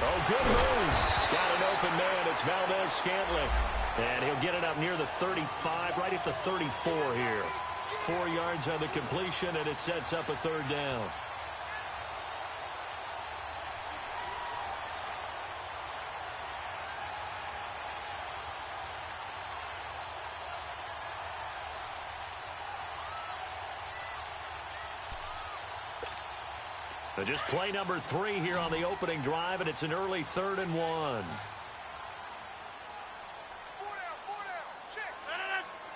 Oh, good move. Got an open man. It's Valdez-Scantling. And he'll get it up near the 35, right at the 34 here. 4 yards on the completion, and it sets up a third down. So just play number 3 here on the opening drive, and it's an early 3rd and 1.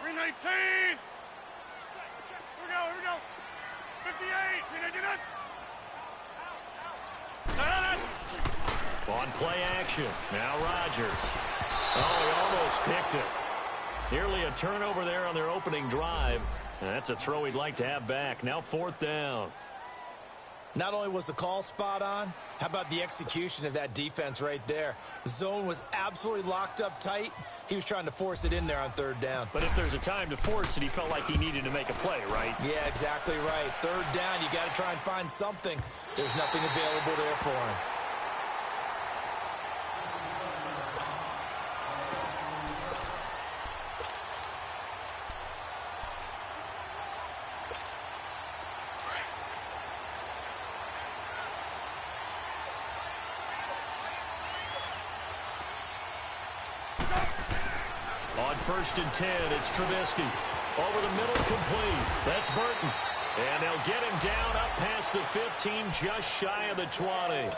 319. Here we go. 58. On play action. Now Rodgers. Oh, he almost picked it. Nearly a turnover there on their opening drive. And that's a throw he'd like to have back. Now 4th down. Not only was the call spot on, how about the execution of that defense right there? The zone was absolutely locked up tight. He was trying to force it in there on 3rd down. But if there's a time to force it, he felt like he needed to make a play, right? Yeah, exactly right. 3rd down, you got to try and find something. There's nothing available there for him. On 1st and 10, it's Trubisky. Over the middle, complete. That's Burton. And they'll get him down up past the 15, just shy of the 20.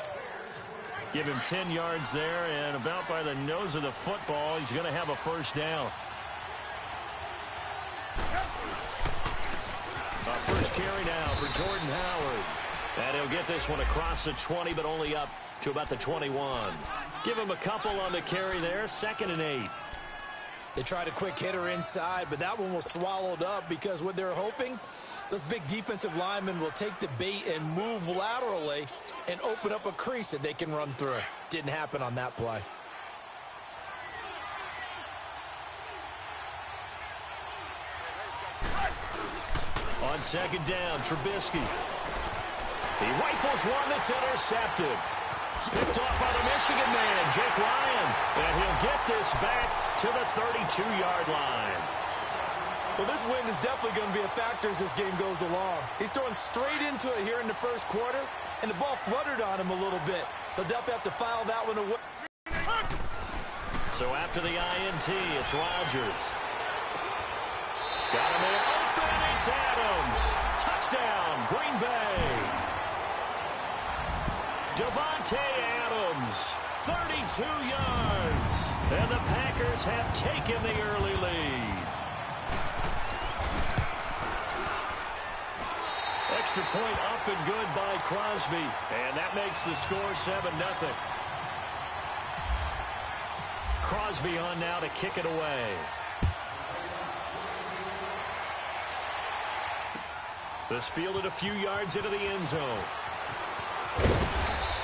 Give him 10 yards there, and about by the nose of the football, he's going to have a 1st down. First carry now for Jordan Howard. And he'll get this one across the 20, but only up to about the 21. Give him a couple on the carry there, 2nd and 8. They tried a quick hitter inside, but that one was swallowed up because what they're hoping, those big defensive linemen will take the bait and move laterally and open up a crease that they can run through. Didn't happen on that play. On 2nd down, Trubisky. He rifles one that's intercepted. Picked off by the Michigan man, Jake Ryan. And he'll get this back to the 32-yard line. Well, this wind is definitely going to be a factor as this game goes along. He's throwing straight into it here in the 1st quarter, and the ball fluttered on him a little bit. They'll definitely have to file that one away. So after the INT, it's Rodgers. Got him there. Open, it's Adams. Touchdown, Green Bay. Devontae Adams, 32 yards. And the Packers have taken the early lead. Extra point up and good by Crosby. And that makes the score 7-0. Crosby on now to kick it away. This fielded a few yards into the end zone.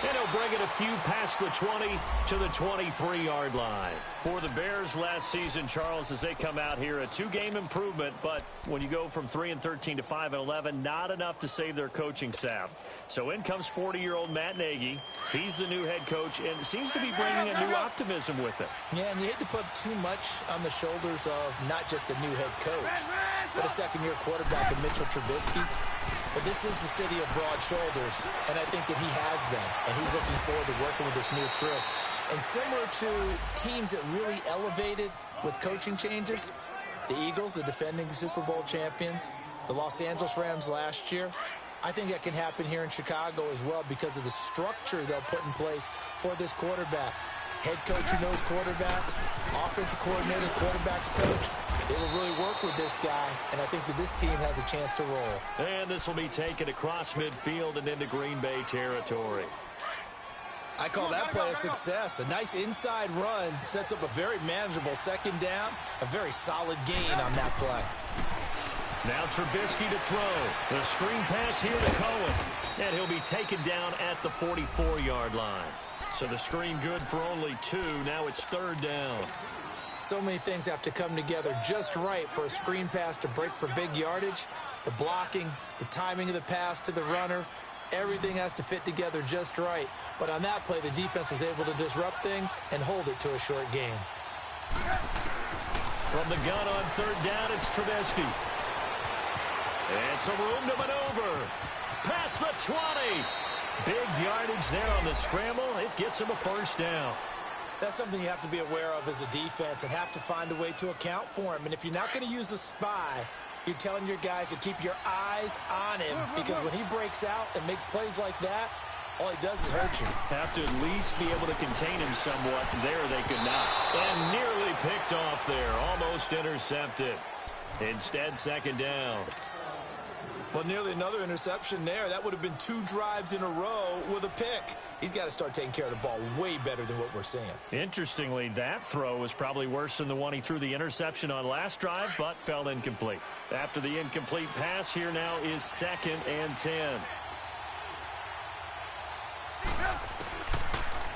And he'll bring it a few past the 20 to the 23-yard line. For the Bears last season, Charles, as they come out here, a 2-game improvement, but when you go from 3-13 to 5-11, not enough to save their coaching staff. So in comes 40-year-old Matt Nagy. He's the new head coach and seems to be bringing a new optimism with it. Yeah, and you hate to put too much on the shoulders of not just a new head coach, but a 2nd-year quarterback in Mitchell Trubisky. But this is the city of broad shoulders, and I think that he has them, and he's looking forward to working with this new crew. And similar to teams that really elevated with coaching changes, the Eagles, the defending Super Bowl champions, the Los Angeles Rams last year, I think that can happen here in Chicago as well because of the structure they'll put in place for this quarterback. Head coach who knows quarterbacks, offensive coordinator, quarterbacks coach. They will really work with this guy, and I think that this team has a chance to roll. And this will be taken across midfield and into Green Bay territory. I call that play a success. A nice inside run sets up a very manageable 2nd down, a very solid gain on that play. Now Trubisky to throw. The screen pass here to Cohen. And he'll be taken down at the 44-yard line. So the screen good for only 2. Now it's 3rd down. So many things have to come together just right for a screen pass to break for big yardage. The blocking, the timing of the pass to the runner, Everything has to fit together just right. But on that play, the defense was able to disrupt things and hold it to a short game. From the gun on third down, it's Trubisky. And some room to maneuver. Past the 20. Big yardage there on the scramble. It gets him a first down. That's something you have to be aware of as a defense and have to find a way to account for him. And if you're not going to use a spy, you're telling your guys to keep your eyes on him, because when he breaks out and makes plays like that, all he does is hurt you. Have to at least be able to contain him somewhat. There they could not. And nearly picked off there. Almost intercepted. Instead, second down. Well, nearly another interception there. That would have been 2 drives in a row with a pick. He's got to start taking care of the ball way better than what we're seeing. Interestingly, that throw was probably worse than the one he threw the interception on last drive, but fell incomplete. After the incomplete pass, here now is 2nd and 10.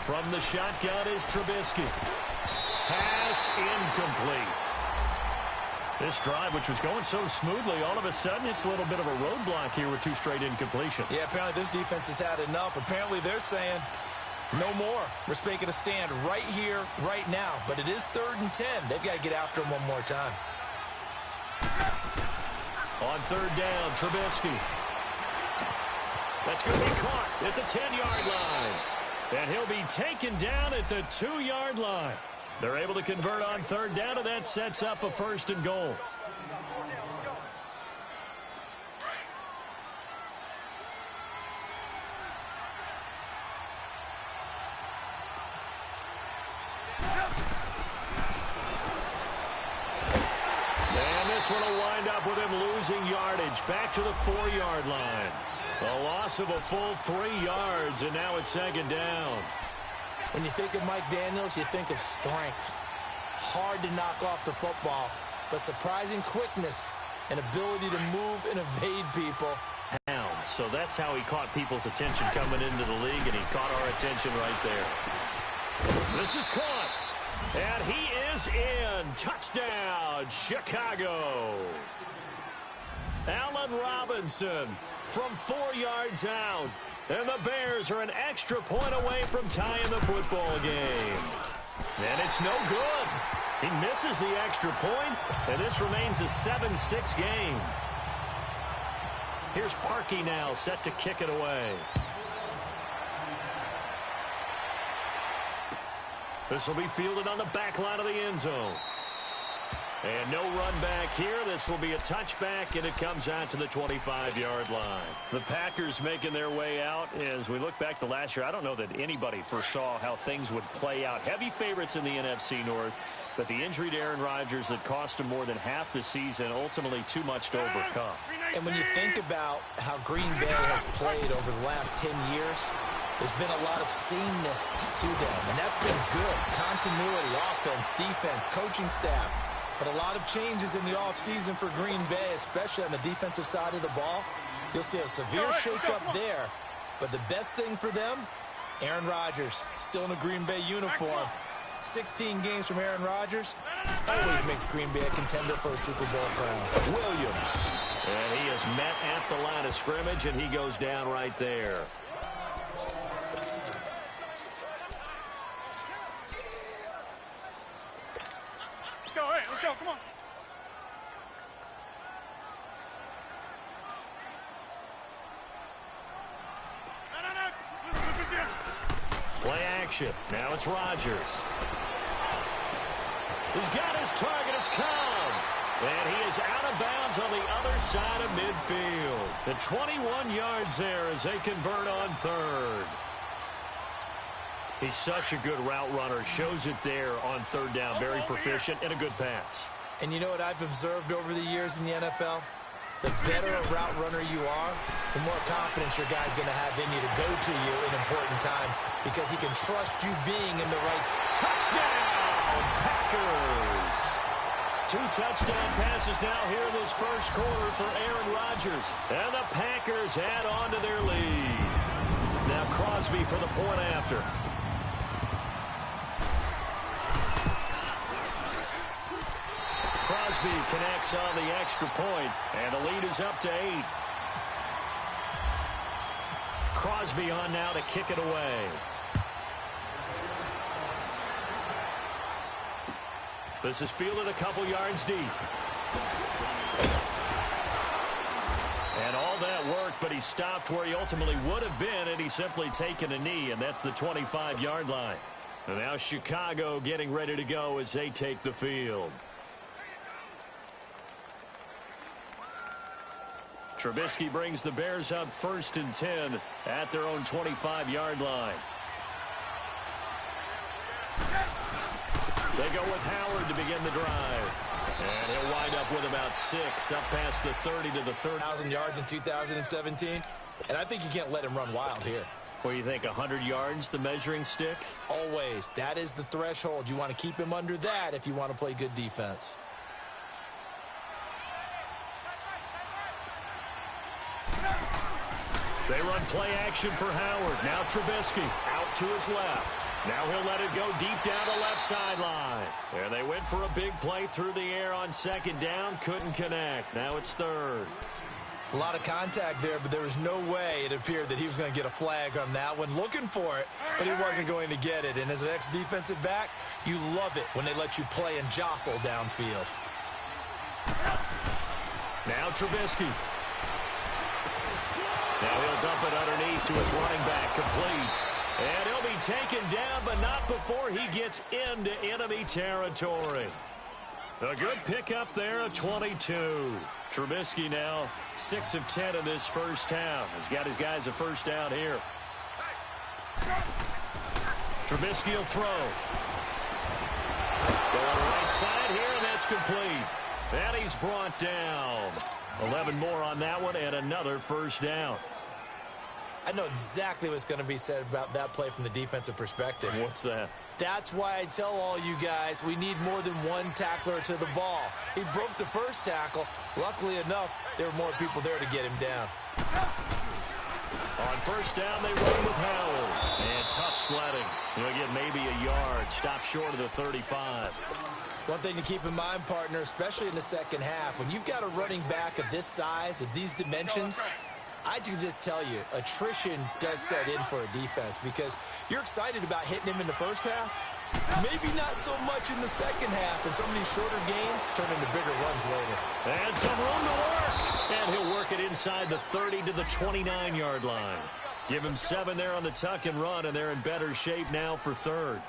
From the shotgun is Trubisky. Pass incomplete. This drive, which was going so smoothly, all of a sudden it's a little bit of a roadblock here with 2 straight incompletions. Yeah, apparently this defense has had enough. Apparently they're saying no more. We're making a stand right here, right now. But it is 3rd and 10. They've got to get after him one more time. On third down, Trubisky. That's going to be caught at the 10-yard line. And he'll be taken down at the 2-yard line. They're able to convert on third down, and that sets up a 1st and goal. And this one will wind up with him losing yardage back to the 4-yard line. A loss of a full 3 yards, and now it's 2nd down. When you think of Mike Daniels, you think of strength. Hard to knock off the football, but surprising quickness and ability to move and evade people. So that's how he caught people's attention coming into the league, and he caught our attention right there. This is caught, and he is in. Touchdown, Chicago. Allen Robinson from 4 yards out. And the Bears are an extra point away from tying the football game. And it's no good. He misses the extra point, and this remains a 7-6 game. Here's Parkey now, set to kick it away. This will be fielded on the back line of the end zone. And no run back here. This will be a touchback, and it comes out to the 25-yard line. The Packers making their way out. As we look back to last year, I don't know that anybody foresaw how things would play out. Heavy favorites in the NFC North, but the injury to Aaron Rodgers that cost him more than half the season, ultimately too much to overcome. And when you think about how Green Bay has played over the last 10 years, there's been a lot of sameness to them, and that's been good. Continuity, offense, defense, coaching staff. But a lot of changes in the offseason for Green Bay, especially on the defensive side of the ball. You'll see a severe shakeup there. But the best thing for them, Aaron Rodgers, still in a Green Bay uniform. 16 games from Aaron Rodgers always makes Green Bay a contender for a Super Bowl crown. Williams. And he is met at the line of scrimmage, and he goes down right there. Let's go, hey, let's go, come on. Play action. Now it's Rodgers. He's got his target. It's Cobb. And he is out of bounds on the other side of midfield. The 21 yards there as they convert on third. He's such a good route runner. Shows it there on third down. Very proficient and a good pass. And you know what I've observed over the years in the NFL? The better a route runner you are, the more confidence your guy's going to have in you to go to you in important times because he can trust you being in the right spot. Touchdown, Packers! 2 touchdown passes now here in this first quarter for Aaron Rodgers. And the Packers add on to their lead. Now Crosby for the point after. Crosby connects on the extra point, and the lead is up to 8. Crosby on now to kick it away. This is fielded a couple yards deep. And all that worked, but he stopped where he ultimately would have been, and he's simply taken a knee, and that's the 25-yard line. And now Chicago getting ready to go as they take the field. Trubisky brings the Bears up 1st and 10 at their own 25-yard line. They go with Howard to begin the drive. And he'll wind up with about 6 up past the 30 to the 30. 1,000 yards in 2017, and I think you can't let him run wild here. What do you think, 100 yards, the measuring stick? Always. That is the threshold. You want to keep him under that if you want to play good defense. They run play action for Howard. Now Trubisky out to his left. Now he'll let it go deep down the left sideline. And they went for a big play through the air on 2nd down. Couldn't connect. Now it's 3rd. A lot of contact there, but there was no way it appeared that he was going to get a flag on that one. Looking for it, but he wasn't going to get it. And as an ex-defensive back, you love it when they let you play and jostle downfield. Now Trubisky. Now he'll dump it underneath to his running back, complete. And he'll be taken down, but not before he gets into enemy territory. A good pickup there, a 22. Trubisky now 6 of 10 in this first half. He's got his guys a first down here. Trubisky will throw. Going right side here, and that's complete. And he's brought down. 11 more on that one, and another first down. I know exactly what's going to be said about that play from the defensive perspective. What's that? That's why I tell all you guys we need more than one tackler to the ball. He broke the first tackle. Luckily enough, there were more people there to get him down. On first down, they run with Howard. And tough sledding. He'll get maybe a yard. Stop short of the 35. One thing to keep in mind, partner, especially in the second half, when you've got a running back of this size, of these dimensions, I can just tell you, attrition does set in for a defense because you're excited about hitting him in the first half. Maybe not so much in the second half, and some of these shorter gains turn into bigger runs later. And some room to work. And he'll work it inside the 30 to the 29-yard line. Give him 7 there on the tuck and run, and they're in better shape now for 3rd.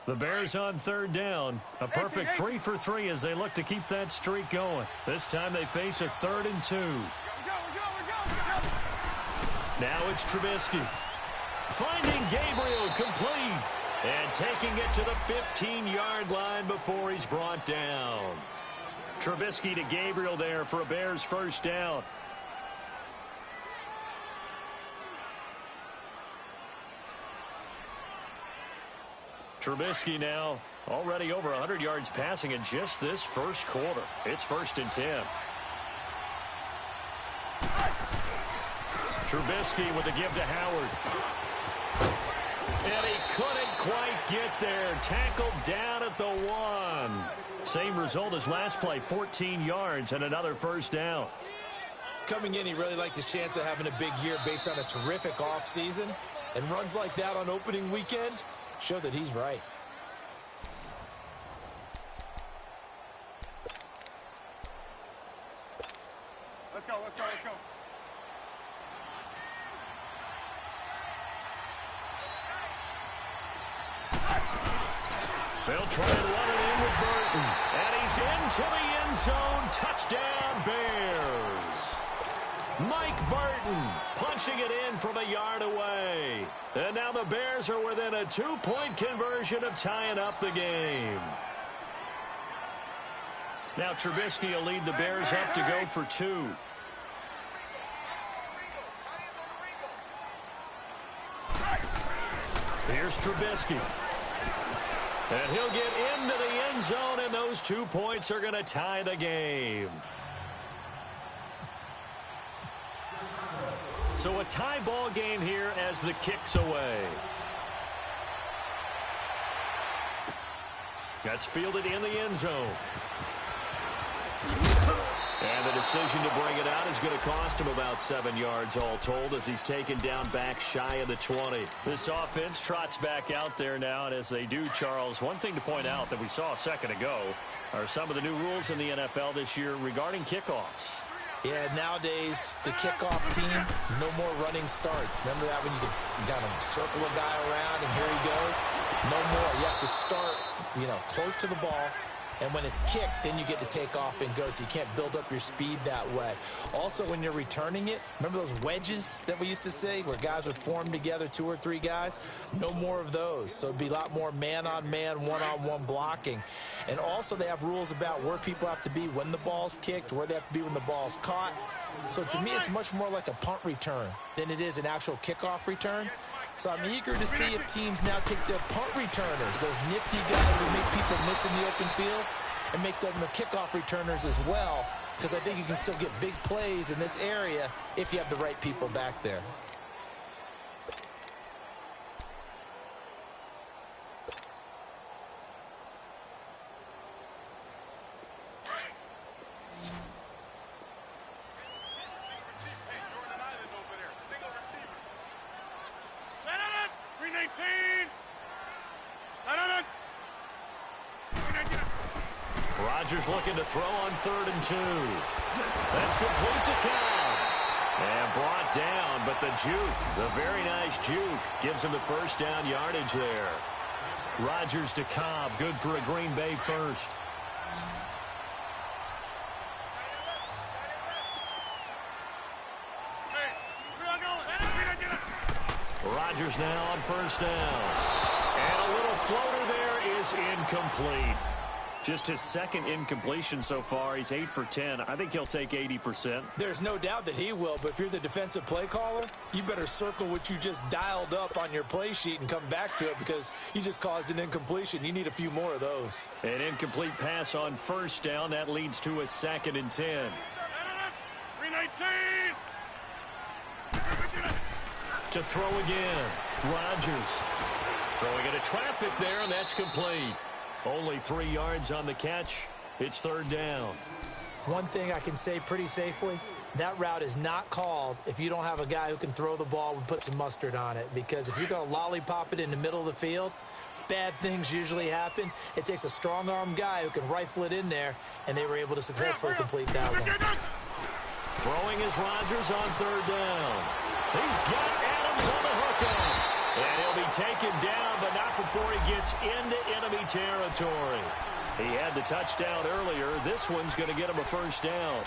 The Bears on 3rd down. A perfect 3 for 3 as they look to keep that streak going. This time they face a 3rd and 2. Now it's Trubisky. Finding Gabriel complete. And taking it to the 15-yard line before he's brought down. Trubisky to Gabriel there for a Bears first down. Trubisky now already over 100 yards passing in just this first quarter. It's 1st and 10. Trubisky with a give to Howard. And he couldn't quite get there. Tackled down at the 1. Same result as last play, 14 yards and another first down. Coming in, he really liked his chance of having a big year based on a terrific offseason. And runs like that on opening weekend show that he's right. Let's go, let's go, let's go. They'll try and run it in with Burton. And he's into the end zone. Touchdown, Bears. Mike Burton punching it in from a yard away. And now the Bears are within a 2-point conversion of tying up the game. Now Trubisky will lead the Bears up to go for 2. Here's Trubisky. And he'll get into the end zone, and those 2 points are going to tie the game. So a tie ball game here as the kick's away. That's fielded in the end zone. And the decision to bring it out is going to cost him about 7 yards all told as he's taken down back shy of the 20. This offense trots back out there now, and as they do, Charles, one thing to point out that we saw a second ago are some of the new rules in the NFL this year regarding kickoffs. Yeah, nowadays, the kickoff team, no more running starts. Remember that when you got to circle a guy around and here he goes? No more. You have to start, close to the ball. And when it's kicked, then you get to take off and go, so you can't build up your speed that way. Also, when you're returning it, remember those wedges that we used to see where guys would form together, 2 or 3 guys? No more of those. So it'd be a lot more man-on-man, one-on-one blocking. And also, they have rules about where people have to be when the ball's kicked, where they have to be when the ball's caught. So to me, it's much more like a punt return than it is an actual kickoff return. So I'm eager to see if teams now take their punt returners, those nifty guys who make people miss in the open field, and make them the kickoff returners as well, because I think you can still get big plays in this area if you have the right people back there. Rodgers looking to throw on 3rd and 2. That's complete to Cobb. And brought down, but the juke, the very nice juke, gives him the first down yardage there. Rodgers to Cobb, good for a Green Bay first. Rodgers now on 1st down. And a little floater there is incomplete. Just his 2nd incompletion so far. He's 8 for 10. I think he'll take 80%. There's no doubt that he will, but if you're the defensive play caller, you better circle what you just dialed up on your play sheet and come back to it because you just caused an incompletion. You need a few more of those. An incomplete pass on 1st down. That leads to a 2nd and 10. 319. To throw again. Rodgers throwing into traffic there, and that's complete. Only 3 yards on the catch. It's 3rd down. One thing I can say pretty safely, that route is not called if you don't have a guy who can throw the ball and put some mustard on it. Because if you're going to lollipop it in the middle of the field, bad things usually happen. It takes a strong-arm guy who can rifle it in there, and they were able to successfully complete that one. Throwing is Rodgers on 3rd down. He's got Adams on the hook up. And he'll be taken down, but not before he gets into enemy territory. He had the touchdown earlier. This one's going to get him a 1st down.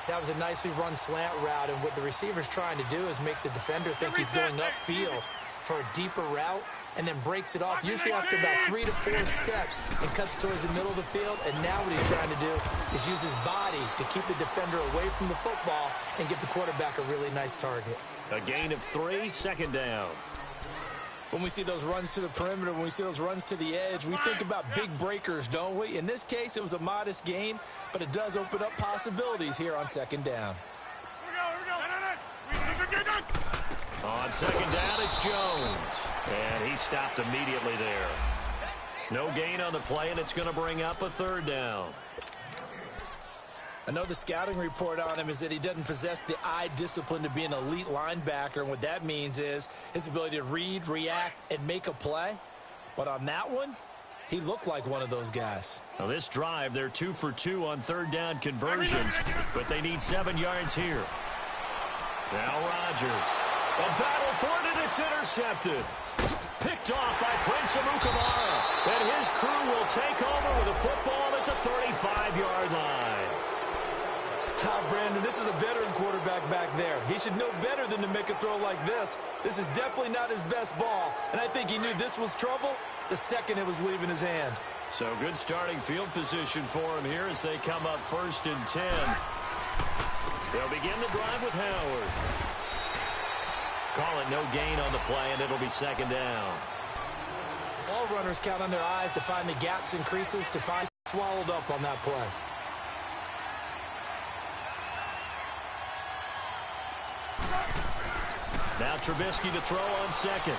That was a nicely run slant route, and what the receiver's trying to do is make the defender think he's going upfield for a deeper route, and then breaks it off, usually after about 3 to 4 steps, and cuts towards the middle of the field. And now what he's trying to do is use his body to keep the defender away from the football and give the quarterback a really nice target. A gain of 3, 2nd down. When we see those runs to the perimeter, when we see those runs to the edge, we think about big breakers, don't we? In this case, it was a modest gain, but it does open up possibilities here on 2nd down. On 2nd down, it's Jones. And he stopped immediately there. No gain on the play, and it's going to bring up a 3rd down. I know the scouting report on him is that he doesn't possess the eye discipline to be an elite linebacker, and what that means is his ability to read, react, and make a play. But on that one, he looked like one of those guys. Now this drive, they're 2 for 2 on 3rd down conversions, but they need 7 yards here. Now Rodgers. A battle for it, and it's intercepted. Picked off by Prince Amukamara. And his crew will take over with a football at the 35-yard line. Brandon, this is a veteran quarterback back there. He should know better than to make a throw like this. This is definitely not his best ball, and I think he knew this was trouble the second it was leaving his hand. So good starting field position for him here as they come up 1st and 10. They'll begin the drive with Howard. Call it no gain on the play, and it'll be 2nd down. All runners count on their eyes to find the gaps and creases to find swallowed up on that play. Now Trubisky to throw on 2nd.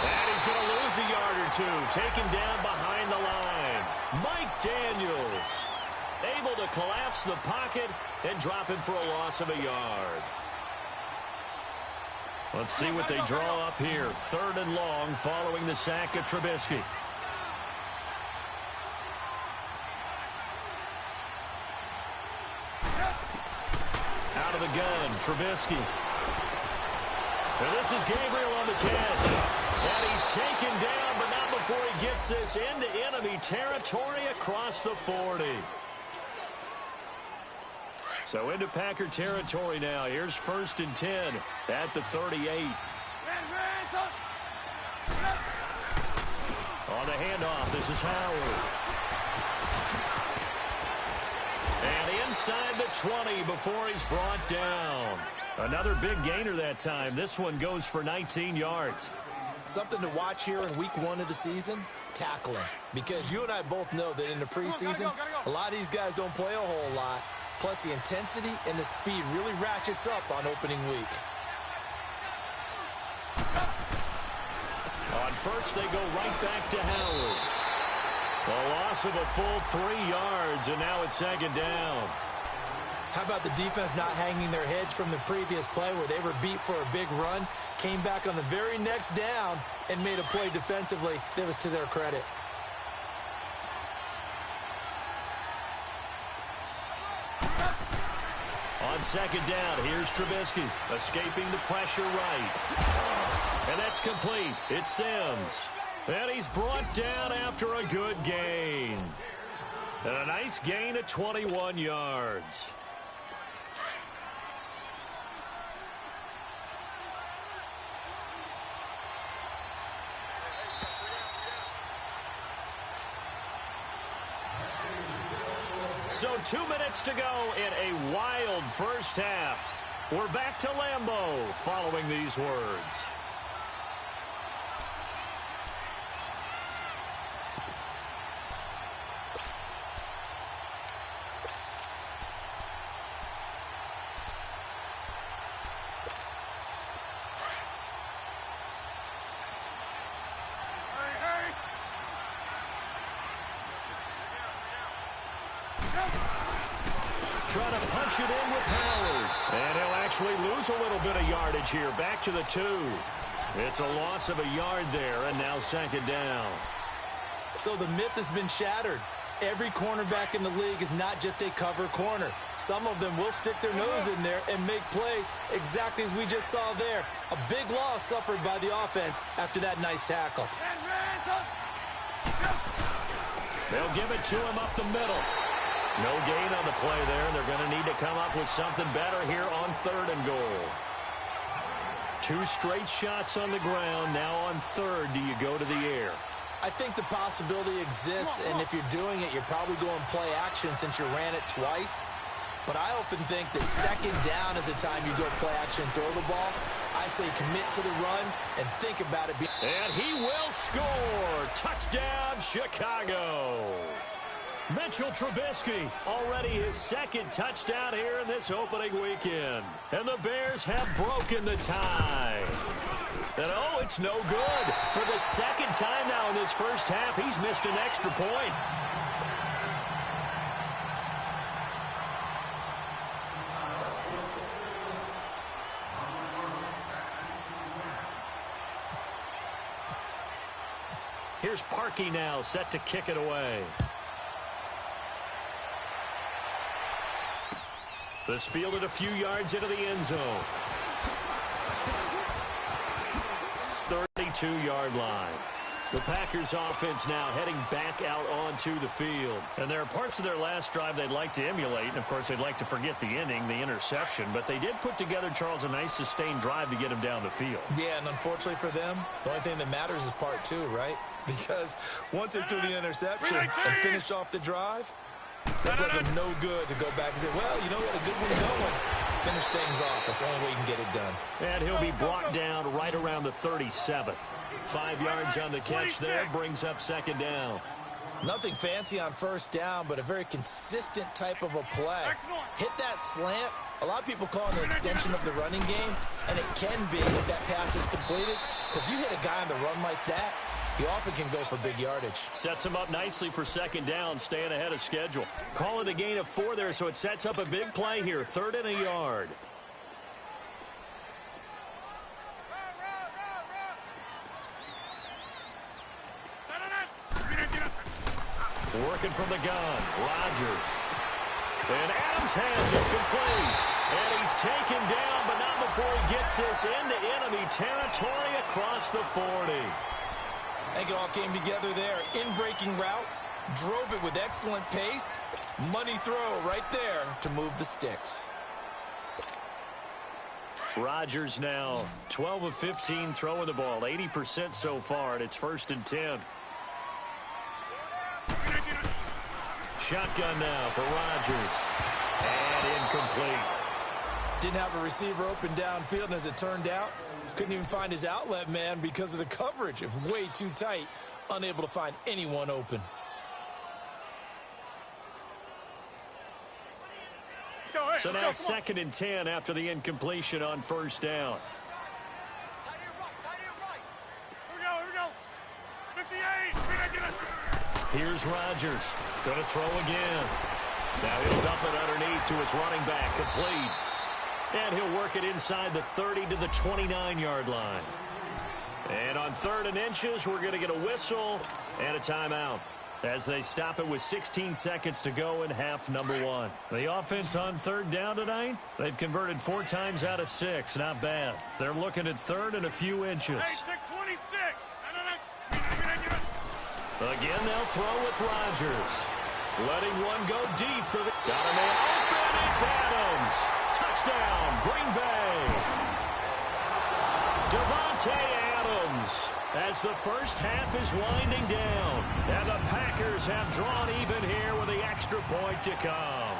And he's going to lose a yard or 2. Taken down behind the line. Mike Daniels able to collapse the pocket and drop him for a loss of a yard. Let's see what they draw up here. 3rd and long following the sack of Trubisky. Out of the gun, Trubisky. And this is Gabriel on the catch. And he's taken down, but not before he gets this into enemy territory across the 40. So into Packer territory now. Here's 1st and 10 at the 38. On the handoff, this is Howard. And inside the 20 before he's brought down. Another big gainer that time. This one goes for 19 yards. Something to watch here in week 1 of the season, tackling. Because you and I both know that in the preseason, a lot of these guys don't play a whole lot. Plus, the intensity and the speed really ratchets up on opening week. On first, they go right back to Howard. A loss of a full 3 yards, and now it's 2nd down. How about the defense not hanging their heads from the previous play where they were beat for a big run, came back on the very next down, and made a play defensively that was to their credit. On 2nd down, here's Trubisky, escaping the pressure right. And that's complete. It's Sims. And he's brought down after a good gain. And a nice gain of 21 yards. So 2 minutes to go in a wild first half. We're back to Lambeau following these words. Trying to punch it in with Howard. And he'll actually lose a little bit of yardage here. Back to the 2. It's a loss of a yard there, and now 2nd down. So the myth has been shattered. Every cornerback in the league is not just a cover corner. Some of them will stick their nose in there and make plays exactly as we just saw there. A big loss suffered by the offense after that nice tackle. They'll give it to him up the middle. No gain on the play there. They're going to need to come up with something better here on 3rd and goal. 2 straight shots on the ground. Now on 3rd, do you go to the air? I think the possibility exists, and if you're doing it, you're probably going play action since you ran it twice. But I often think that 2nd down is the time you go play action and throw the ball. I say commit to the run and think about it. And he will score. Touchdown, Chicago. Mitchell Trubisky, already his 2nd touchdown here in this opening weekend. And the Bears have broken the tie. And oh, it's no good. For the 2nd time now in this first half, he's missed an extra point. Here's Parkey now, set to kick it away. This fielded a few yards into the end zone. 32-yard line. The Packers offense now heading back out onto the field. And there are parts of their last drive they'd like to emulate. And, of course, they'd like to forget the inning, the interception. But they did put together, Charles, a nice sustained drive to get him down the field. Yeah, and unfortunately for them, the only thing that matters is part 2, right? Because once they threw the interception and finished off the drive, it does them no good to go back and say, well, you know, we had a good one going. Finish things off. That's the only way you can get it done. And he'll be brought down right around the 37. 5 yards on the catch there, brings up 2nd down. Nothing fancy on 1st down, but a very consistent type of a play. Hit that slant. A lot of people call it an extension of the running game, and it can be if that pass is completed, because you hit a guy on the run like that, He often can go for big yardage. Sets him up nicely for second down, staying ahead of schedule. Call it a gain of 4 there, so it sets up a big play here. 3rd and a yard. Working from the gun, Rodgers. And Adams has it complete. And he's taken down, but not before he gets this into enemy territory across the 40. I think it all came together there. In-breaking route, drove it with excellent pace. Money throw right there to move the sticks. Rodgers now 12 of 15 throwing the ball, 80% so far, and it's 1st and 10. Shotgun now for Rodgers. And incomplete. Didn't have a receiver open downfield, and as it turned out, couldn't even find his outlet man because of the coverage. It was way too tight, unable to find anyone open. So now 2nd and 10 after the incompletion on 1st down. Here we go. 58. Here's Rodgers. Going to throw again. Now he'll dump it underneath to his running back. Complete. And he'll work it inside the 30 to the 29-yard line. And on 3rd and inches, we're going to get a whistle and a timeout as they stop it with 16 seconds to go in half number 1. The offense on 3rd down tonight, they've converted 4 times out of 6. Not bad. They're looking at 3rd and a few inches. Hey, 626. Again, they'll throw with Rodgers. Letting one go deep for the... Got a man open. It's Adams. Touchdown, Green Bay. Devontae Adams as the first half is winding down. And the Packers have drawn even here with the extra point to come.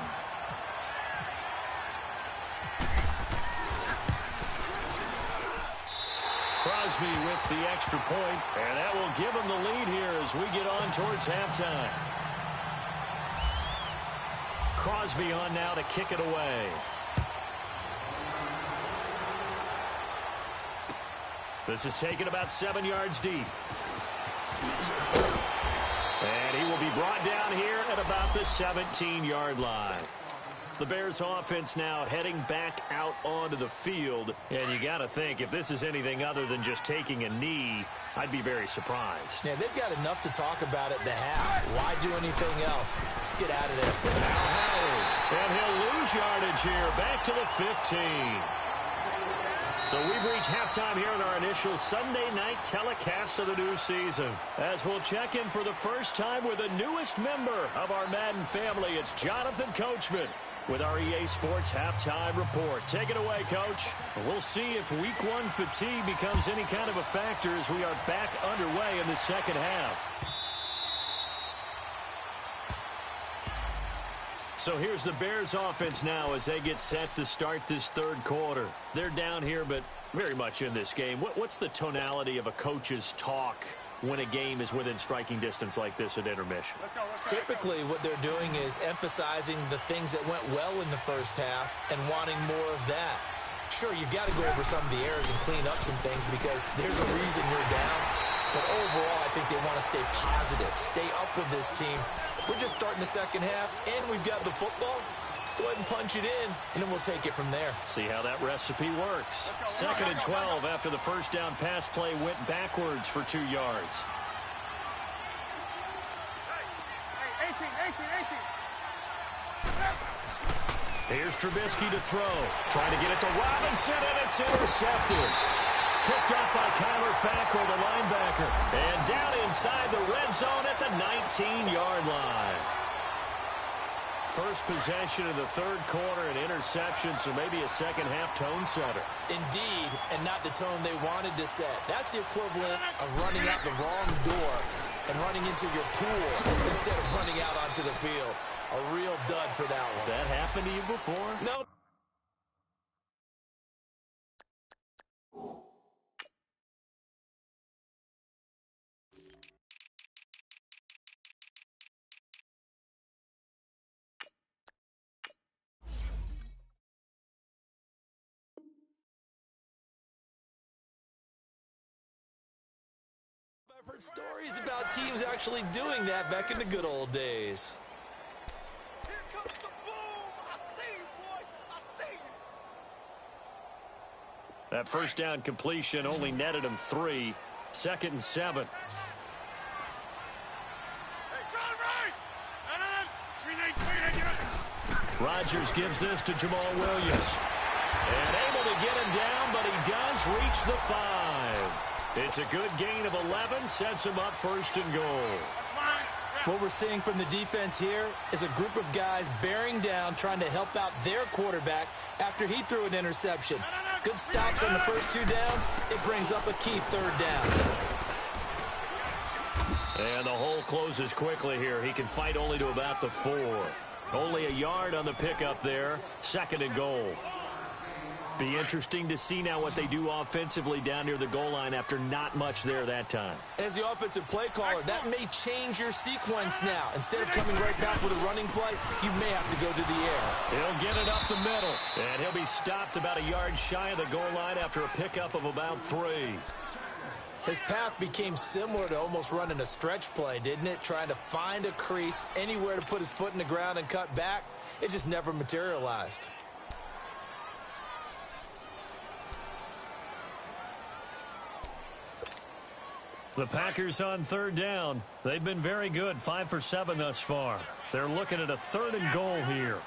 Crosby with the extra point, and that will give him the lead here as we get on towards halftime. Crosby on now to kick it away. This is taken about 7 yards deep. And he will be brought down here at about the 17-yard line. The Bears offense now heading back out onto the field. And you got to think, if this is anything other than just taking a knee, I'd be very surprised. Yeah, they've got enough to talk about at the half. Why do anything else? Just get out of there. Now Howard. And he'll lose yardage here. Back to the 15. So we've reached halftime here in our initial Sunday night telecast of the new season. As we'll check in for the first time with the newest member of our Madden family, it's Jonathan Coachman with our EA Sports Halftime Report. Take it away, Coach. We'll see if Week 1 fatigue becomes any kind of a factor as we are back underway in the second half. So here's the Bears offense now as they get set to start this 3rd quarter. They're down here, but very much in this game. What's the tonality of a coach's talk when a game is within striking distance like this at intermission? Typically, what they're doing is emphasizing the things that went well in the first half and wanting more of that. Sure, you've got to go over some of the errors and clean up some things because there's a reason you're down. But overall, I think they want to stay positive, stay up with this team. We're just starting the second half, and we've got the football. Let's go ahead and punch it in, and then we'll take it from there. See how that recipe works. 2nd and 12 after the first down pass play went backwards for 2 yards. Hey, 18. Here's Trubisky to throw. Trying to get it to Robinson, and it's intercepted. Picked up by Kyler Fackrell, the linebacker. And down inside the red zone at the 19-yard line. First possession of the 3rd quarter, an interception, so maybe a second-half tone setter. Indeed, and not the tone they wanted to set. That's the equivalent of running out the wrong door and running into your pool instead of running out onto the field. A real dud for that one. Has that happened to you before? No. Heard stories about teams actually doing that back in the good old days. Here comes the boom. I see you, boy. I see you. That first down completion only netted him 3. 2nd and 7. Rodgers gives this to Jamal Williams. And able to get him down, but he does reach the 5. It's a good gain of 11, sets him up 1st and goal. What we're seeing from the defense here is a group of guys bearing down, trying to help out their quarterback after he threw an interception. Good stops on the first 2 downs. It brings up a key 3rd down. And the hole closes quickly here. He can fight only to about the 4. Only a yard on the pickup there. 2nd and goal. Be interesting to see now what they do offensively down near the goal line after not much there that time. As the offensive play caller, that may change your sequence now. Instead of coming right back with a running play, you may have to go to the air. He'll get it up the middle. And he'll be stopped about a yard shy of the goal line after a pickup of about 3. His path became similar to almost running a stretch play, didn't it? Trying to find a crease, anywhere to put his foot in the ground and cut back. It just never materialized. The Packers on 3rd down. They've been very good, 5 for 7 thus far. They're looking at a 3rd and goal here.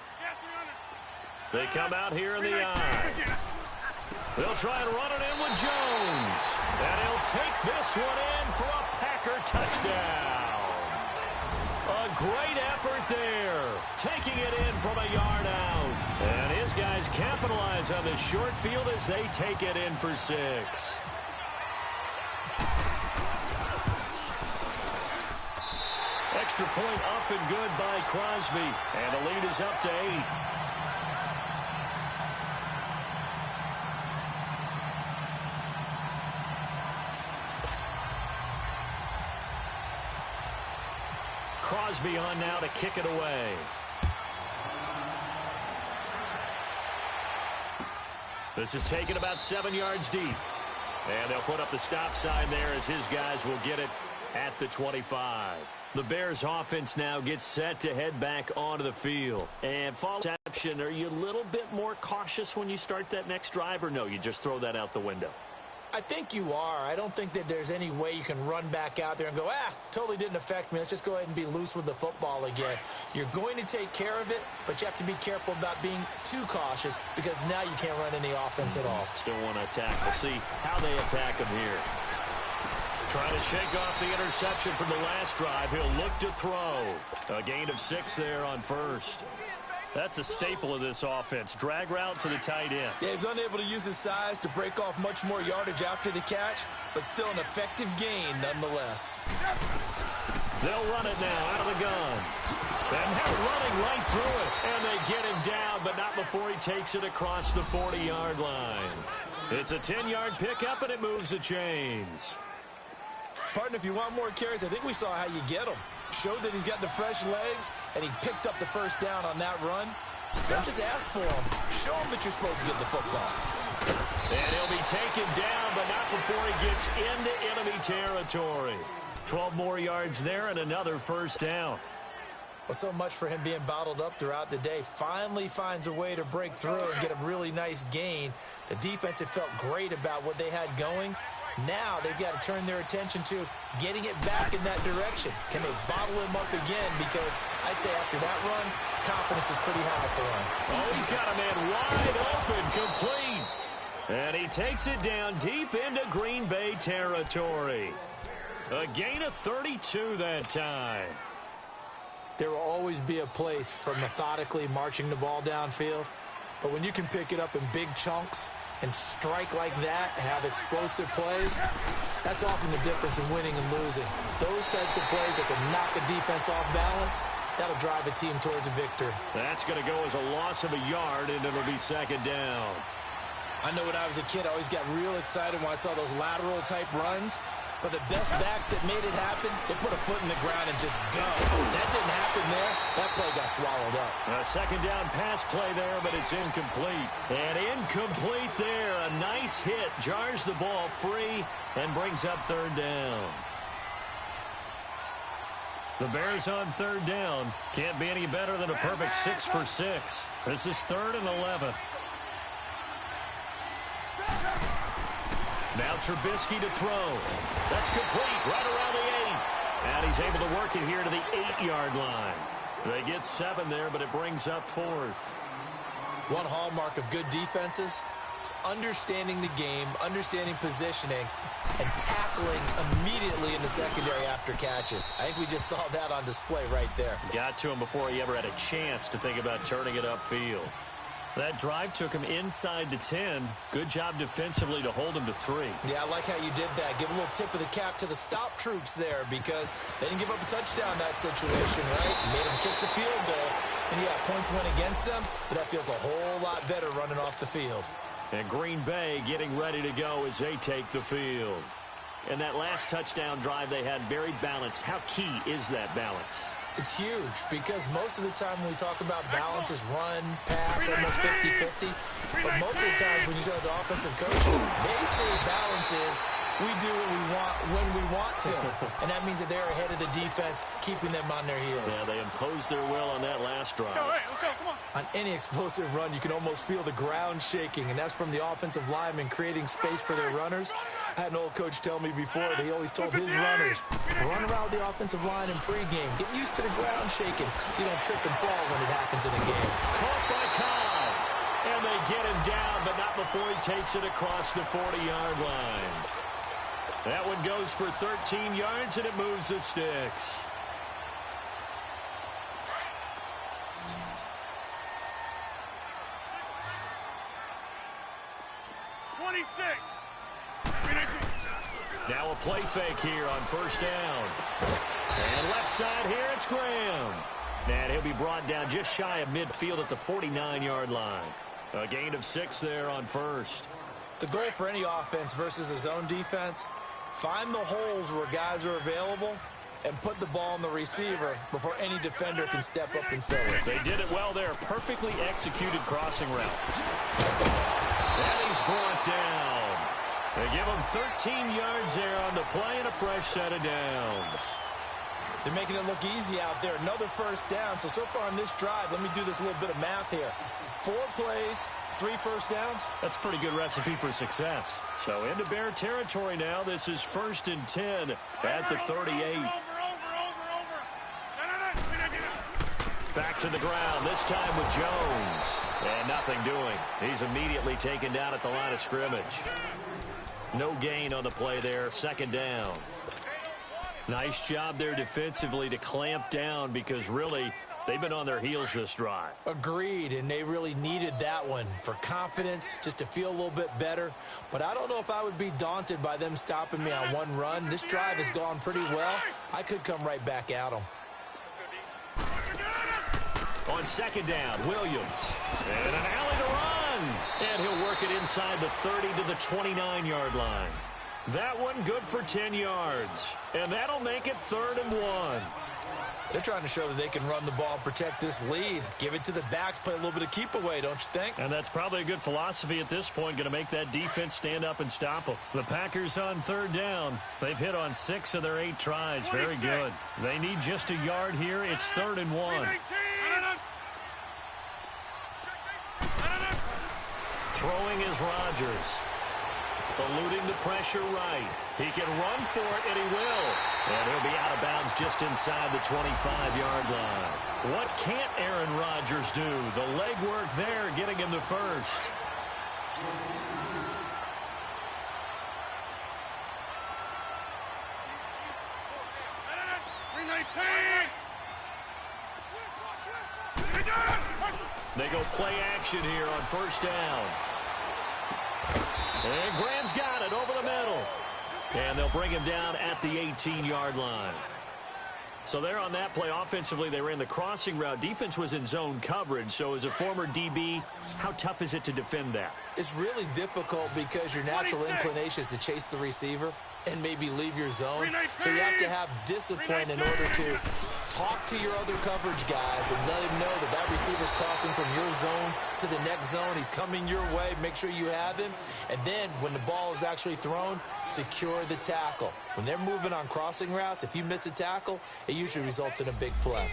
They come out here in the eye. They'll try and run it in with Jones. And he'll take this one in for a Packer touchdown. A great effort there. Taking it in from a yard out. And his guys capitalize on the short field as they take it in for 6. Extra point up and good by Crosby. And the lead is up to 8. Crosby on now to kick it away. This is taken about 7 yards deep. And they'll put up the stop sign there as his guys will get it at the 25. The Bears offense now gets set to head back onto the field. And follow reception, are you a little bit more cautious when you start that next drive, or no, you just throw that out the window? I think you are. I don't think that there's any way you can run back out there and go, totally didn't affect me. Let's just go ahead and be loose with the football again. You're going to take care of it, but you have to be careful about being too cautious because now you can't run any offense at all. Still want to attack. We'll see how they attack him here. Trying to shake off the interception from the last drive. He'll look to throw. A gain of 6 there on 1st. That's a staple of this offense. Drag route to the tight end. Yeah, he's unable to use his size to break off much more yardage after the catch, but still an effective gain nonetheless. They'll run it now out of the gun. And they're running right through it. And they get him down, but not before he takes it across the 40-yard line. It's a 10-yard pickup, and it moves the chains. Partner, if you want more carries, I think we saw how you get them. Showed that he's got the fresh legs, and he picked up the first down on that run. Don't just ask for him. Show him that you're supposed to get the football. And he'll be taken down, but not before he gets into enemy territory. 12 more yards there and another first down. Well, so much for him being bottled up throughout the day. Finally finds a way to break through and get a really nice gain. The defense had felt great about what they had going. Now they've got to turn their attention to getting it back in that direction. Can they bottle him up again? Because I'd say after that run, confidence is pretty high for him. Oh, he's got a man wide open, complete. And he takes it down deep into Green Bay territory. A gain of 32 that time. There will always be a place for methodically marching the ball downfield. But when you can pick it up in big chunks and strike like that, have explosive plays, that's often the difference in winning and losing. Those types of plays that can knock a defense off balance, that'll drive a team towards a victory. That's going to go as a loss of a yard, and it'll be 2nd down. I know when I was a kid, I always got real excited when I saw those lateral type runs. But the best backs that made it happen, they put a foot in the ground and just go. That didn't happen there. That play got swallowed up. A 2nd down pass play there, but it's incomplete. And incomplete there. A nice hit. Jars the ball free and brings up 3rd down. The Bears on third down. Can't be any better than a perfect 6 for 6. This is 3rd and 11. Now Trubisky to throw. That's complete right around the 8. And he's able to work it here to the 8-yard line. They get 7 there, but it brings up 4th. One hallmark of good defenses is understanding the game, understanding positioning, and tackling immediately in the secondary after catches. I think we just saw that on display right there. Got to him before he ever had a chance to think about turning it upfield. That drive took him inside the 10. Good job defensively to hold him to 3. Yeah, I like how you did that. Give a little tip of the cap to the stop troops there because they didn't give up a touchdown in that situation, right? Made them kick the field goal. And, yeah, points went against them, but that feels a whole lot better running off the field. And Green Bay getting ready to go as they take the field. And that last touchdown drive they had very balanced. How key is that balance? It's huge because most of the time when we talk about balance is run, pass, almost 50-50. But most of the times when you talk to offensive coaches, they say balance is we do what we want when we want to. And that means that they're ahead of the defense, keeping them on their heels. Yeah, they imposed their will on that last drive. Let's go, come on. On any explosive run, you can almost feel the ground shaking, and that's from the offensive linemen creating space for their runners. I had an old coach tell me before, they always told his runners, run around the offensive line in pregame. Get used to the ground shaking so you don't trip and fall when it happens in a game. Caught by Cobb. And they get him down, but not before he takes it across the 40-yard line. That one goes for 13 yards, and it moves the sticks. Now a play fake here on first down. And left side here, it's Graham. And he'll be brought down just shy of midfield at the 49-yard line. A gain of 6 there on first. The goal for any offense versus a zone defense, find the holes where guys are available and put the ball on the receiver before any defender can step up and fill it. They did it well there. Perfectly executed crossing routes. And he's brought down. They give him 13 yards there on the play and a fresh set of downs. They're making it look easy out there. Another first down. So far on this drive, let me do this little bit of math here. 4 plays, 3 first downs. That's a pretty good recipe for success. So into Bear territory now. This is 1st and 10 at the 38. Back to the ground, this time with Jones. And nothing doing. He's immediately taken down at the line of scrimmage. No gain on the play there, 2nd down. Nice job there defensively to clamp down because really they've been on their heels this drive. Agreed, and they really needed that one for confidence, just to feel a little bit better. But I don't know if I would be daunted by them stopping me on one run. This drive has gone pretty well. I could come right back at them. On 2nd down, Williams. And an alley to run. And he'll work it inside the 30 to the 29-yard line. That one good for 10 yards. And that'll make it 3rd and 1. They're trying to show that they can run the ball and protect this lead. Give it to the backs, play a little bit of keep away, don't you think? And that's probably a good philosophy at this point, going to make that defense stand up and stop them. The Packers on 3rd down. They've hit on 6 of their 8 tries. Very good. They need just a yard here. It's 3rd and 1. Throwing is Rodgers. Eluding the pressure right. He can run for it, and he will. And he'll be out of bounds just inside the 25-yard line. What can't Aaron Rodgers do? The legwork there getting him the first. They go play action here on first down. And Graham's got it over the middle. And they'll bring him down at the 18-yard line. So there on that play, offensively, they ran the crossing route. Defense was in zone coverage. So as a former DB, how tough is it to defend that? It's really difficult because your natural inclination is to chase the receiver and maybe leave your zone. So you have to have discipline in order to talk to your other coverage guys and let him know that that receiver's crossing from your zone to the next zone. He's coming your way. Make sure you have him. And then when the ball is actually thrown, secure the tackle. When they're moving on crossing routes, if you miss a tackle, it usually results in a big play.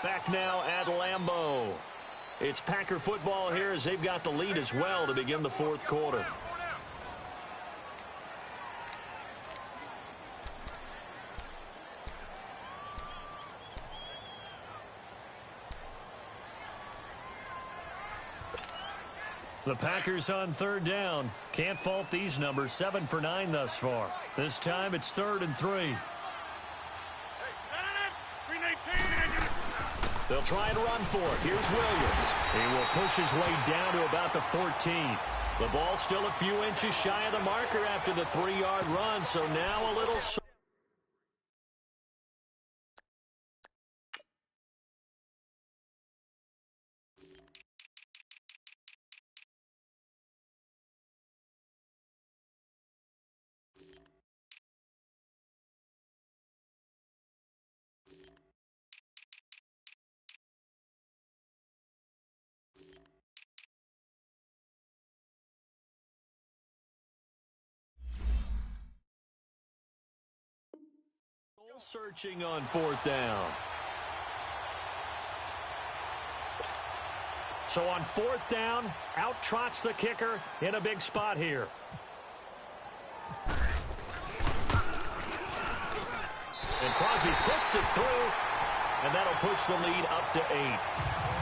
Back now at Lambeau. It's Packer football here as they've got the lead as well to begin the fourth quarter. The Packers on third down. Can't fault these numbers. 7 for 9 thus far. This time it's 3rd and 3. They'll try and run for it. Here's Williams. He will push his way down to about the 14. The ball still a few inches shy of the marker after the 3-yard run, so now a little... Searching on 4th down. So on 4th down, out trots the kicker in a big spot here. And Crosby puts it through, and that'll push the lead up to 8.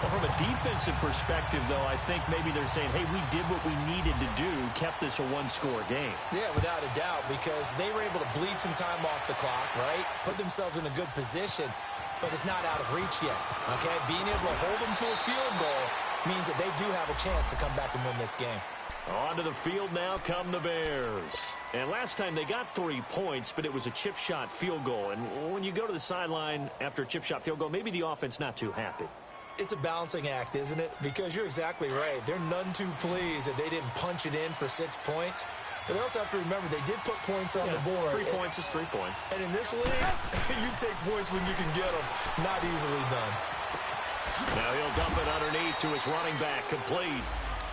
Well, from a defensive perspective, though, I think maybe they're saying, hey, we did what we needed to do, kept this a one-score game. Yeah, without a doubt, because they were able to bleed some time off the clock, right? Put themselves in a good position, but it's not out of reach yet, okay? Being able to hold them to a field goal means that they do have a chance to come back and win this game. Onto the field now come the Bears. And last time they got 3 points, but it was a chip shot field goal. And when you go to the sideline after a chip shot field goal, maybe the offense not too happy. It's a balancing act, isn't it? Because you're exactly right. They're none too pleased that they didn't punch it in for 6 points. But they also have to remember they did put points on the board. 3 points is 3 points. And in this league, you take points when you can get them. Not easily done. Now he'll dump it underneath to his running back, complete.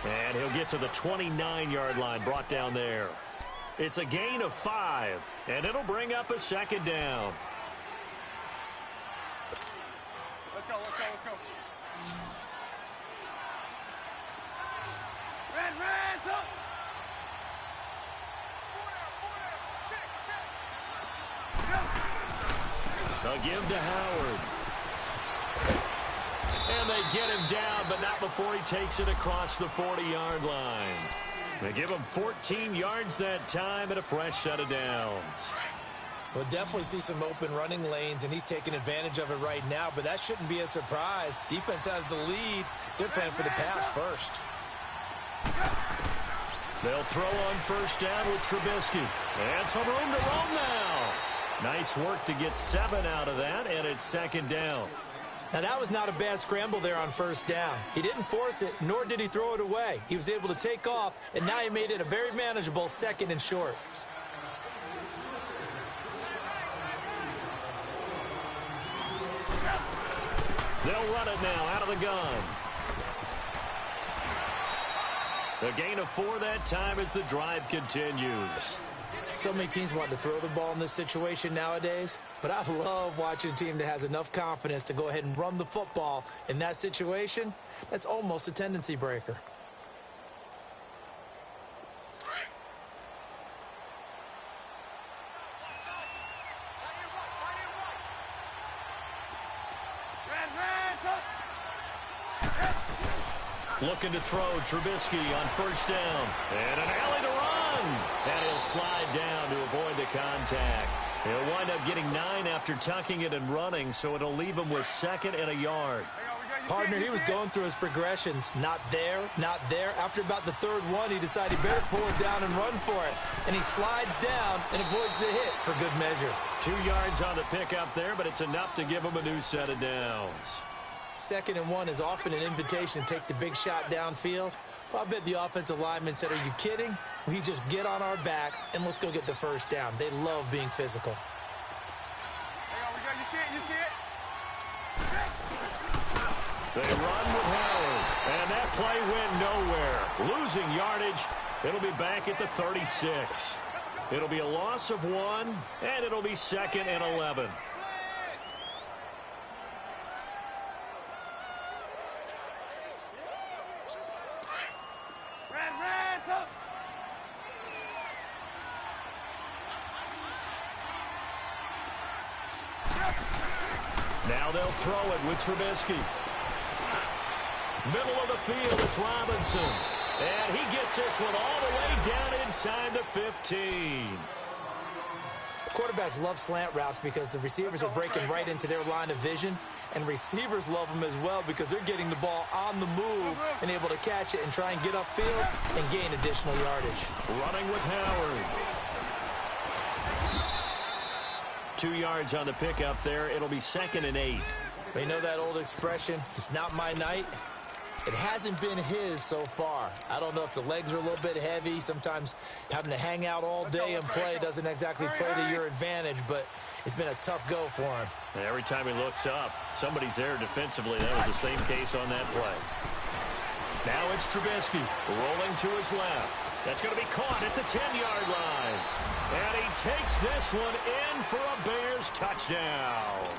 And he'll get to the 29-yard line, brought down there. It's a gain of 5, and it'll bring up a 2nd down. Let's go, let's go, let's go. Red, up. Check. They'll give to Howard. And they get him down, but not before he takes it across the 40-yard line. They give him 14 yards that time and a fresh set of downs. We'll definitely see some open running lanes, and he's taking advantage of it right now, but that shouldn't be a surprise. Defense has the lead. They're playing for the pass first. They'll throw on 1st down with Trubisky. And some room to roam now. Nice work to get 7 out of that, and it's 2nd down. Now, that was not a bad scramble there on 1st down. He didn't force it, nor did he throw it away. He was able to take off, and now he made it a very manageable 2nd and short. They'll run it now out of the gun. The gain of 4 that time as the drive continues. So many teams want to throw the ball in this situation nowadays, but I love watching a team that has enough confidence to go ahead and run the football. In that situation, that's almost a tendency breaker. Looking to throw Trubisky on 1st down. And an alley to run. And he'll slide down to avoid the contact. He'll wind up getting 9 after tucking it and running, so it'll leave him with 2nd and a yard. Partner, he was going through his progressions. Not there, not there. After about the 3rd one, he decided he better pull it down and run for it. And he slides down and avoids the hit for good measure. 2 yards on the pickup there, but it's enough to give him a new set of downs. 2nd and 1 is often an invitation to take the big shot downfield. Well, I bet the offensive lineman said, are you kidding? We just get on our backs and let's go get the first down. They love being physical. They run with Howard, and that play went nowhere. Losing yardage. It'll be back at the 36. It'll be a loss of 1, and it'll be 2nd and 11. Now they'll throw it with Trubisky. Middle of the field, it's Robinson. And he gets this one all the way down inside the 15. Quarterbacks love slant routes because the receivers are breaking right into their line of vision, and receivers love them as well because they're getting the ball on the move and able to catch it and try and get upfield and gain additional yardage. Running with Howard. 2 yards on the pickup there. It'll be 2nd and 8. You know that old expression, it's not my night? It hasn't been his so far. I don't know if the legs are a little bit heavy. Sometimes having to hang out all day and play doesn't exactly play to your advantage, but it's been a tough go for him. And every time he looks up, somebody's there defensively. That was the same case on that play. Now it's Trubisky rolling to his left. That's going to be caught at the 10-yard line. And he takes this one in for a Bears touchdown.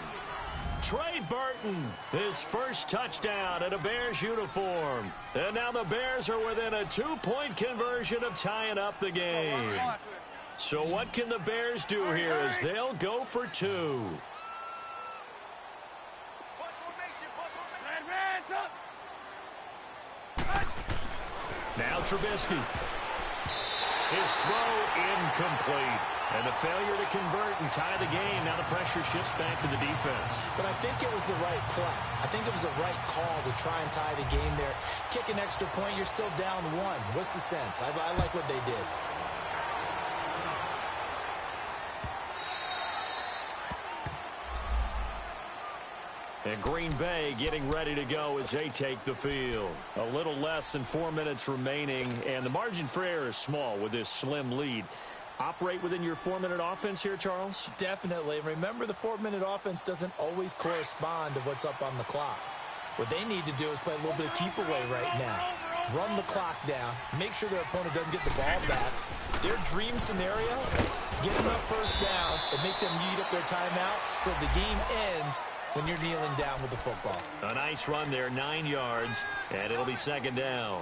Trey Burton, his first touchdown in a Bears uniform. And now the Bears are within a 2-point conversion of tying up the game. So what can the Bears do here as they'll go for 2? Now Trubisky. His throw incomplete. And the failure to convert and tie the game. Now the pressure shifts back to the defense. But I think it was the right play. I think it was the right call to try and tie the game there. Kick an extra point, you're still down 1. What's the sense? I like what they did. And Green Bay getting ready to go as they take the field. A little less than 4 minutes remaining, and the margin for error is small with this slim lead. Operate within your 4-minute offense here, Charles? Definitely. Remember, the 4-minute offense doesn't always correspond to what's up on the clock. What they need to do is play a little bit of keep away right now. Run the clock down. Make sure their opponent doesn't get the ball back. Their dream scenario, get enough first downs and make them eat up their timeouts so the game ends when you're kneeling down with the football. A nice run there, 9 yards, and it'll be 2nd down.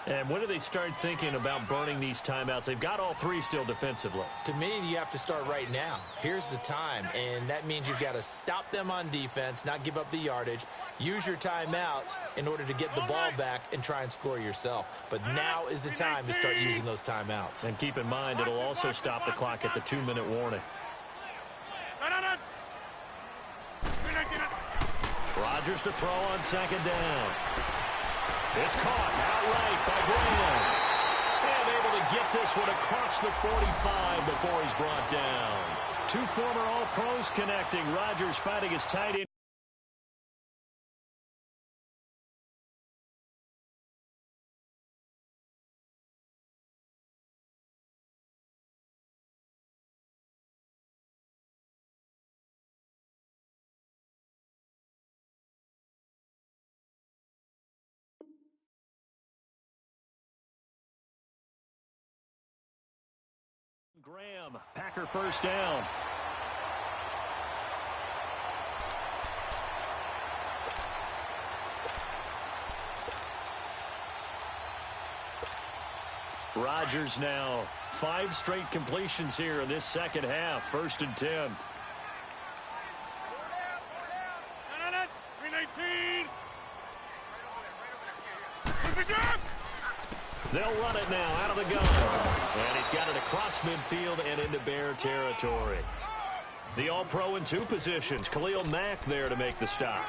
And when do they start thinking about burning these timeouts? They've got all 3 still defensively. To me, you have to start right now. Here's the time, and that means you've got to stop them on defense, not give up the yardage, use your timeouts in order to get the ball back and try and score yourself. But now is the time to start using those timeouts. And keep in mind, it'll also stop the clock at the 2-minute warning. Rodgers to throw on 2nd down. It's caught outright by Graham. And able to get this one across the 45 before he's brought down. 2 former All-Pros connecting. Rodgers fighting his tight end. Graham, Packer first down. Rodgers now 5 straight completions here in this second half. 1st and 10. They'll run it now out of the gun. And he's got it across midfield and into Bear territory. The All-Pro in 2 positions. Khalil Mack there to make the stop.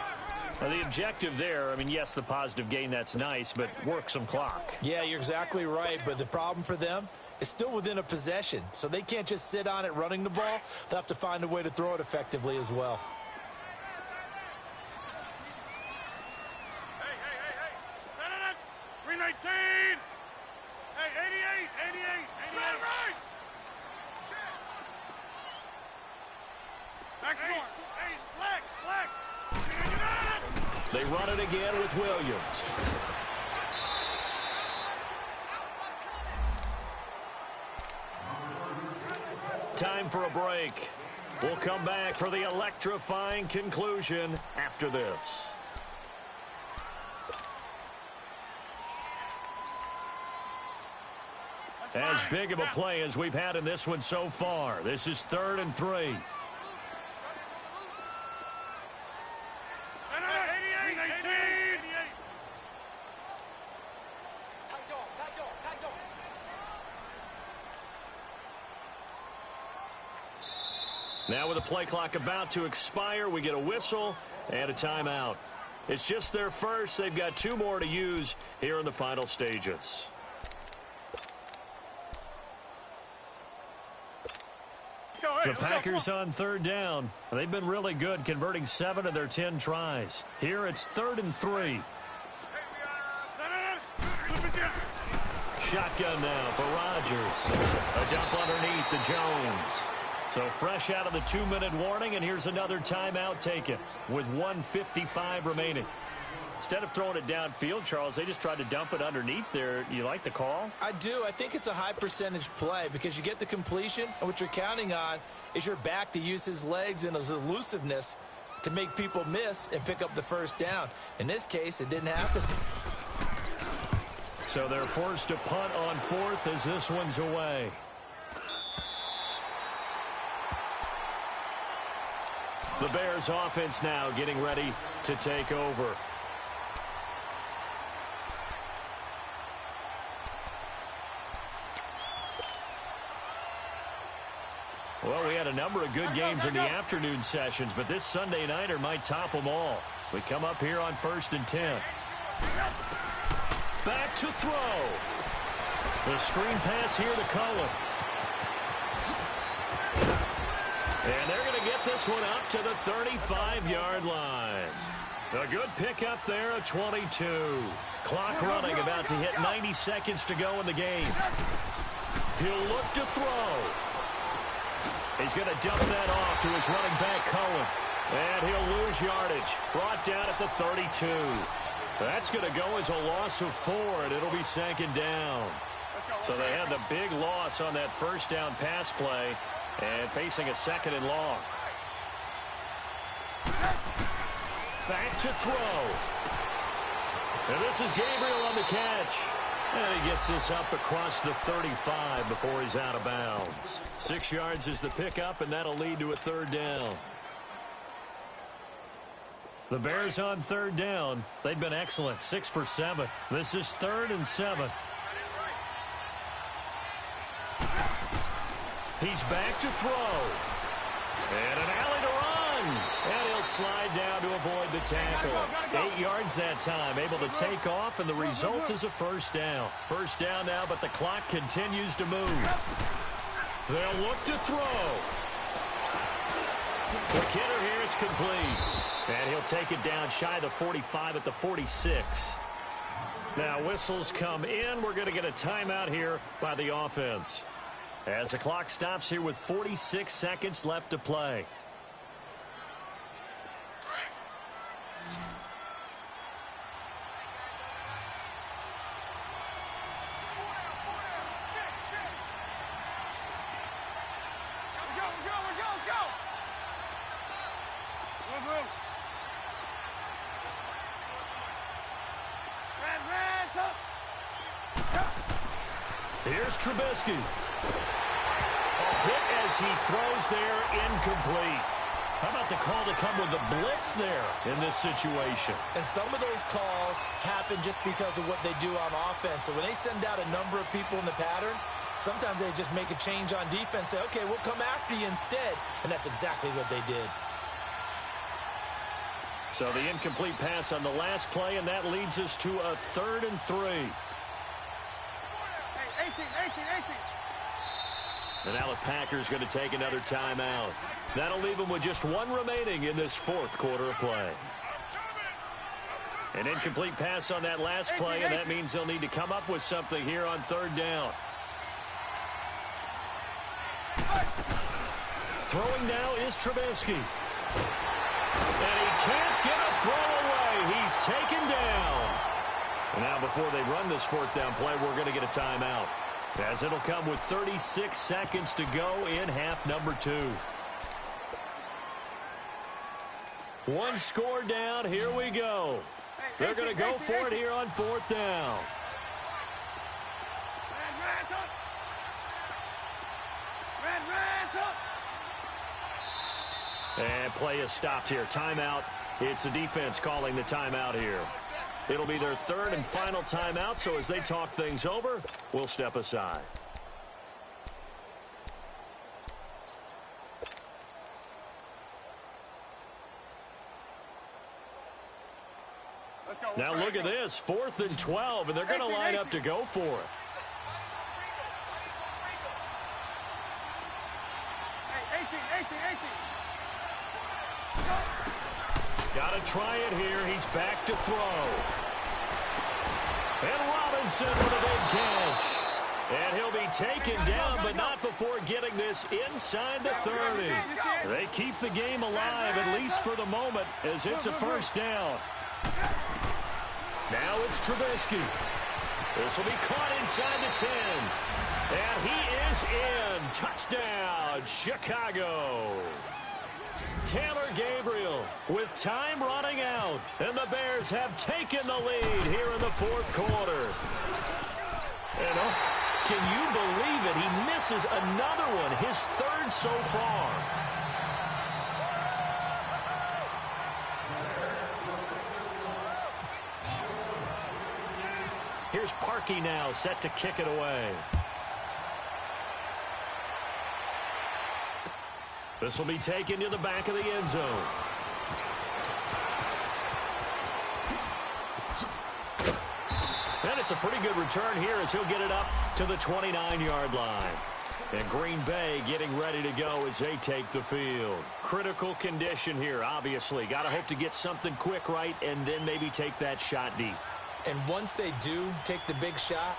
Now, the objective there, I mean, yes, the positive gain, that's nice, but work some clock. Yeah, you're exactly right, but the problem for them is still within a possession. So they can't just sit on it running the ball. They'll have to find a way to throw it effectively as well. 18. Hey, 88. Right. Back to north. Hey, flex. They run it again with Williams. Time for a break. We'll come back for the electrifying conclusion after this. As big of a play as we've had in this one so far. This is 3rd and 3. Now with the play clock about to expire, we get a whistle and a timeout. It's just their first. They've got 2 more to use here in the final stages. The Packers on 3rd down. They've been really good, converting 7 of their 10 tries. Here it's 3rd and 3. Shotgun now for Rodgers. A dump underneath to Jones. So fresh out of the 2-minute warning, and here's another timeout taken with 1:55 remaining. Instead of throwing it downfield, Charles, they just tried to dump it underneath there. You like the call? I do. I think it's a high percentage play because you get the completion, and what you're counting on is your back to use his legs and his elusiveness to make people miss and pick up the first down. In this case, it didn't happen. So they're forced to punt on 4th as this one's away. The Bears offense now getting ready to take over. Well, we had a number of good games in the afternoon sessions, but this Sunday nighter might top them all. So we come up here on 1st and 10. Back to throw. The screen pass here to Cullen. And they're going to get this one up to the 35-yard line. A good pickup there at 22. Clock running, about to hit 90 seconds to go in the game. He'll look to throw. He's going to dump that off to his running back, Cullen. And he'll lose yardage. Brought down at the 32. That's going to go as a loss of 4, and it'll be 2nd down. So they had the big loss on that first down pass play. And facing a 2nd and long. Back to throw. And this is Gabriel on the catch. And he gets this up across the 35 before he's out of bounds. 6 yards is the pickup, and that'll lead to a 3rd down. The Bears on 3rd down. They've been excellent, 6 for 7. This is 3rd and 7. He's back to throw. And an alley to run. And he'll slide down to avoid the tackle. 8 yards that time, able to take off, and the result is a 1st down. 1st down now, but the clock continues to move. They'll look to throw. The kidder here, it's complete. And he'll take it down shy of the 45 at the 46. Now whistles come in. We're going to get a timeout here by the offense. As the clock stops here with 46 seconds left to play. Here's Trubisky. A hit as he throws there, incomplete. How about the call to come with the blitz there in this situation? And some of those calls happen just because of what they do on offense. So when they send out a number of people in the pattern, sometimes they just make a change on defense, say, okay, we'll come after you instead. And that's exactly what they did. So the incomplete pass on the last play, and that leads us to a 3rd and 3. Hey, 18. And now the Packers going to take another timeout. That'll leave them with just 1 remaining in this 4th quarter of play. An incomplete pass on that last play, and that means they'll need to come up with something here on third down. Throwing now is Trubisky. And he can't get a throw away. He's taken down. And now before they run this fourth down play, we're going to get a timeout, as it'll come with 36 seconds to go in half number 2. One score down. Here we go. They're going to go for it here on fourth down. And play is stopped here. Timeout. It's the defense calling the timeout here. It'll be their third and final timeout, so as they talk things over, we'll step aside. Now look at this, 4th and 12, and they're going to line up to go for it. Got to try it here. He's back to throw. And Robinson with a big catch. And he'll be taken down, but not before getting this inside the 30. They keep the game alive, at least for the moment, as it's a first down. Now it's Trubisky. This will be caught inside the 10. And he is in. Touchdown, Chicago. Taylor Gabriel with time running out. And the Bears have taken the lead here in the fourth quarter. And can you believe it? He misses another one, his third so far. Here's Parkey now, set to kick it away. This will be taken to the back of the end zone. And it's a pretty good return here as he'll get it up to the 29-yard line. And Green Bay getting ready to go as they take the field. Critical condition here, obviously. Got to hope to get something quick right and then maybe take that shot deep. And once they do take the big shot,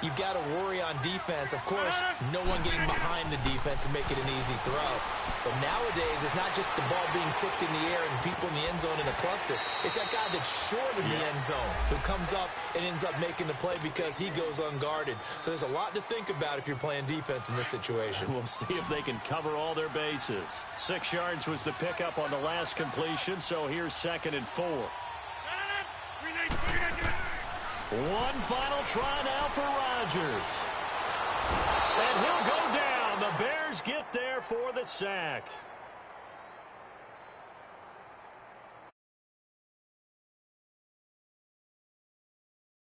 you've got to worry on defense. Of course, no one getting behind the defense and make it an easy throw. But nowadays, it's not just the ball being tipped in the air and people in the end zone in a cluster. It's that guy that's short of the end zone who comes up and ends up making the play because he goes unguarded. So there's a lot to think about if you're playing defense in this situation. We'll see if they can cover all their bases. 6 yards was the pickup on the last completion, so here's 2nd and 4. One final try now for Rodgers. And he'll go down. The Bears get there for the sack.